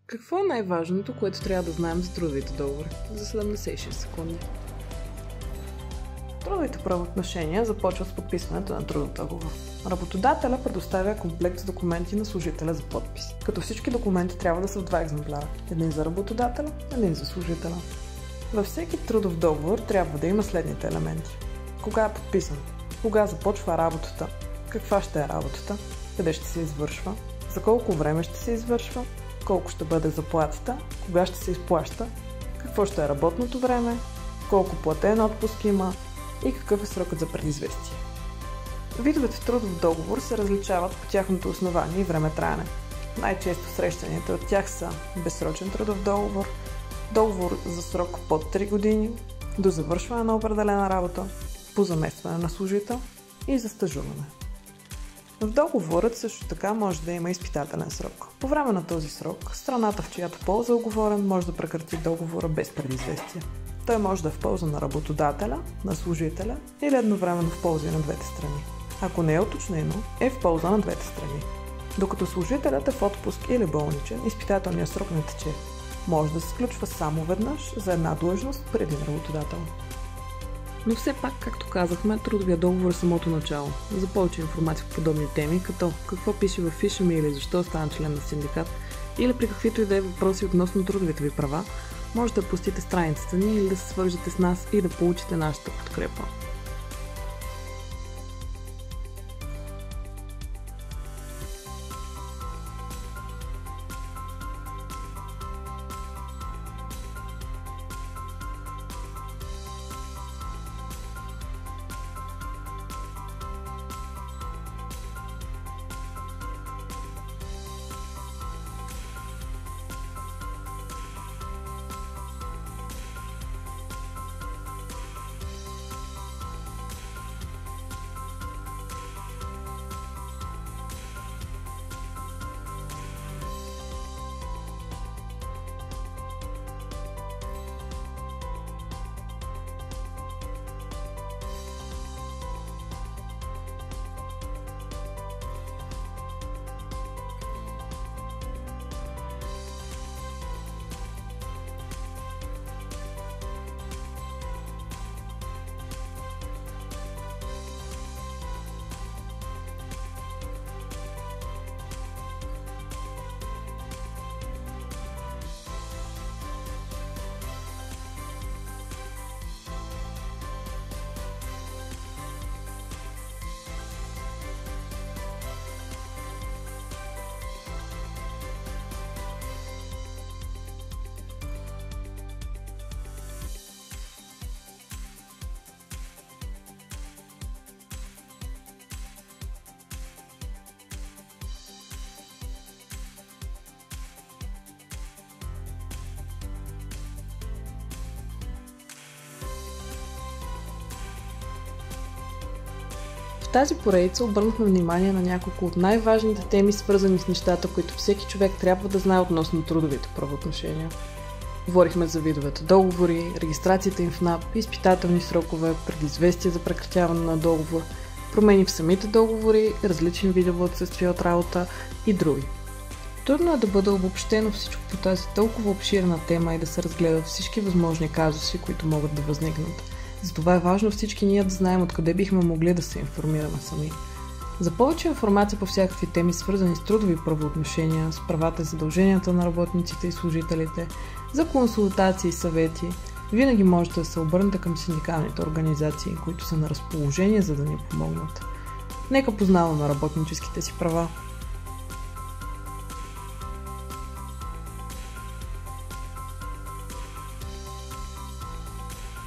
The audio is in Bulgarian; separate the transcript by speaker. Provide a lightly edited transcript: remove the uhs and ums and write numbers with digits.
Speaker 1: Какво е най-важното, което трябва да знаем за трудовите договори? За 76 секунди. Трудовите правоотношения започват с подписването на трудов договор. Работодателя предоставя комплект с документи на служителя за подпис, като всички документи трябва да са в два екземпляра. Един за работодателя, един за служителя. Във всеки трудов договор трябва да има следните елементи. Кога е подписан? Кога започва работата? Каква ще е работата? Къде ще се извършва? За колко време ще се извършва? Колко ще бъде заплатата? Кога ще се изплаща? Какво ще е работното време? Колко платен отпуск има? И какъв е срокът за предизвестие? Видовете трудов договор се различават по тяхното основание и време траене. Най-често срещаните от тях са безсрочен трудов договор, договор за срок под 3 години, до завършване на определена работа, по заместване на служител и за стажуване. В договорът също така може да има изпитателен срок. По време на този срок, страната, в чиято полза е уговорен, може да прекрати договора без предизвестие. Той може да е в полза на работодателя, на служителя или едновременно в полза на двете страни. Ако не е уточнено, е в полза на двете страни. Докато служителят е в отпуск или болничен, изпитателният срок не тече. Може да се сключва само веднъж за една длъжност при един работодател. Но все пак, както казахме, трудовия договор е самото начало. За повече информация по подобни теми, като какво пише във фиша ми или защо стана член на синдикат, или при каквито и да е въпроси относно трудовите ви права, може да посетите страницата ни или да се свържете с нас и да получите нашата подкрепа. В тази поредица обърнахме внимание на няколко от най-важните теми, свързани с нещата, които всеки човек трябва да знае относно трудовите правоотношения. Говорихме за видовете договори, регистрацията им в НАП, изпитателни срокове, предизвестия за прекратяване на договор, промени в самите договори, различни видове отсъствия от работа и други. Трудно е да бъде обобщено всичко по тази толкова обширна тема и да се разгледат всички възможни казуси, които могат да възникнат. Затова е важно всички ние да знаем откъде бихме могли да се информираме сами. За повече информация по всякакви теми, свързани с трудови правоотношения, с правата и задълженията на работниците и служителите, за консултации и съвети, винаги можете да се обърнете към синдикалните организации, които са на разположение, за да ни помогнат. Нека познаваме работническите си права.